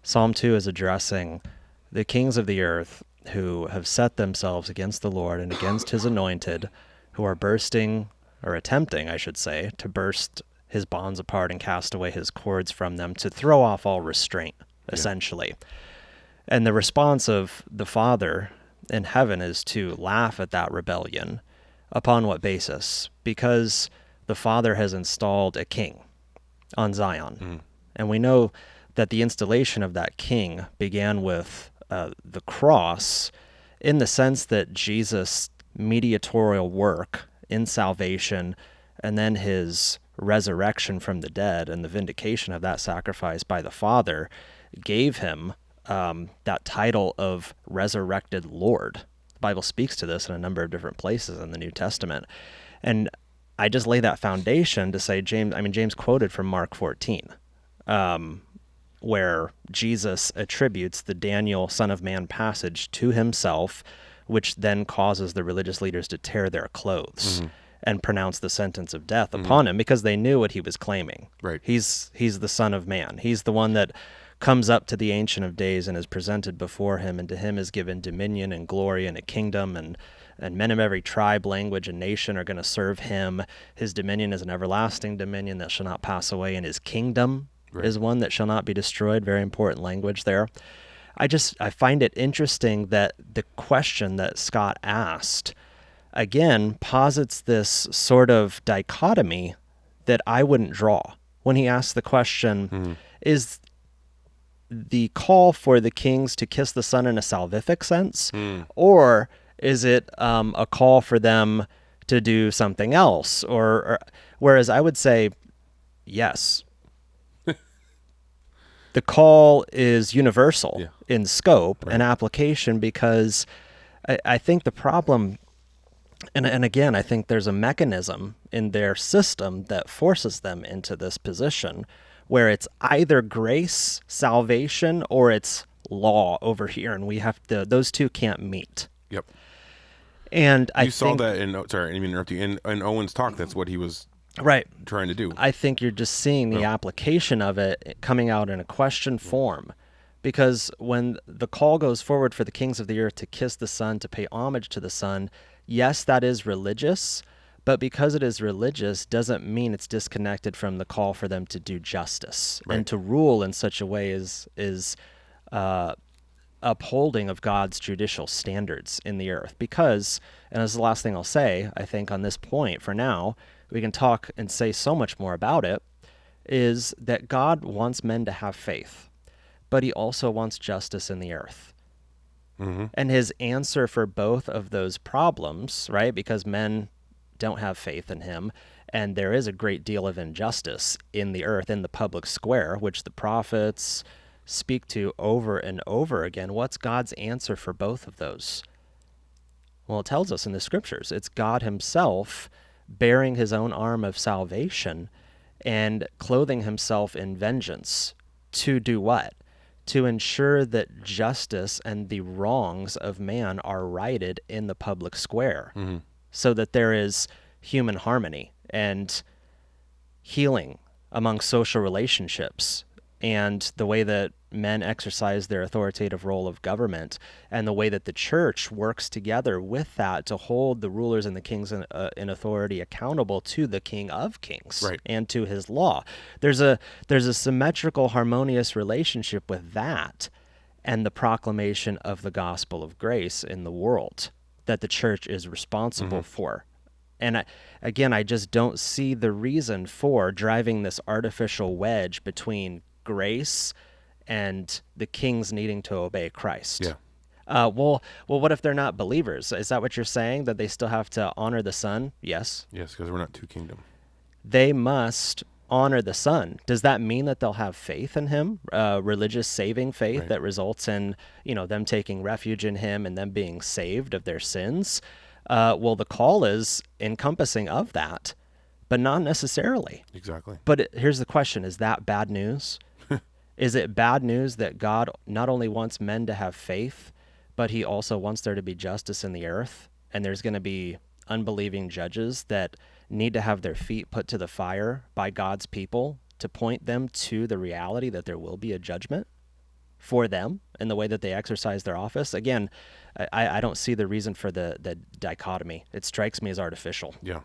Psalm 2 is addressing the kings of the earth who have set themselves against the Lord and against his anointed, who are bursting, or attempting, I should say, to burst his bonds apart and cast away his cords from them, to throw off all restraint, essentially. And the response of the Father in heaven is to laugh at that rebellion. Upon what basis? Because the Father has installed a king on Zion. And we know that the installation of that king began with the cross, in the sense that Jesus' mediatorial work in salvation, and then his resurrection from the dead and the vindication of that sacrifice by the Father, gave him that title of resurrected Lord. The Bible speaks to this in a number of different places in the New Testament. And I just lay that foundation to say, James quoted from Mark 14, where Jesus attributes the Daniel Son of Man passage to himself, which then causes the religious leaders to tear their clothes and pronounce the sentence of death upon him, because they knew what he was claiming. Right. He's the Son of Man. He's the one that comes up to the Ancient of Days and is presented before him, and to him is given dominion and glory and a kingdom, and men of every tribe, language, and nation are going to serve him. His dominion is an everlasting dominion that shall not pass away, and his kingdom is one that shall not be destroyed. Very important language there. I find it interesting that the question that Scott asked, again, posits this sort of dichotomy that I wouldn't draw. When he asked the question, is the call for the kings to kiss the Son in a salvific sense, or is it a call for them to do something else? Or whereas I would say, yes, the call is universal in scope and application, because I think the problem, and again, I think there's a mechanism in their system that forces them into this position where it's either grace, salvation, or it's law over here, and we have to; those two can't meet. Yep. And you saw that in sorry, I didn't mean to interrupt you. In Owen's talk, that's what he was trying to do. I think you're just seeing the application of it coming out in a question form, because when the call goes forward for the kings of the earth to kiss the Son, to pay homage to the Son, yes, that is religious, but because it is religious doesn't mean it's disconnected from the call for them to do justice and to rule in such a way as upholding of God's judicial standards in the earth. Because, and this is the last thing I'll say, I think on this point for now, we can talk and say so much more about it, is that God wants men to have faith, but he also wants justice in the earth. And his answer for both of those problems, right, because men don't have faith in him, and there is a great deal of injustice in the earth, in the public square, which the prophets speak to over and over again. What's God's answer for both of those? Well, it tells us in the scriptures. It's God himself bearing his own arm of salvation and clothing himself in vengeance to do what? To ensure that justice and the wrongs of man are righted in the public square, so that there is human harmony and healing among social relationships, and the way that men exercise their authoritative role of government, and the way that the church works together with that to hold the rulers and the kings in authority accountable to the King of Kings and to his law. There's a symmetrical, harmonious relationship with that and the proclamation of the gospel of grace in the world that the church is responsible for. And I just don't see the reason for driving this artificial wedge between grace and the kings needing to obey Christ. Well, what if they're not believers? Is that what you're saying, that they still have to honor the Son? Yes. Yes, because we're not two kingdom. They must honor the Son. Does that mean that they'll have faith in him, religious saving faith that results in them taking refuge in him and them being saved of their sins? Well, the call is encompassing of that, but not necessarily. Exactly. But here's the question: is that bad news? Is it bad news that God not only wants men to have faith, but he also wants there to be justice in the earth, and there's going to be unbelieving judges that need to have their feet put to the fire by God's people to point them to the reality that there will be a judgment for them and the way that they exercise their office. Again, I don't see the reason for the dichotomy. It strikes me as artificial. Yeah.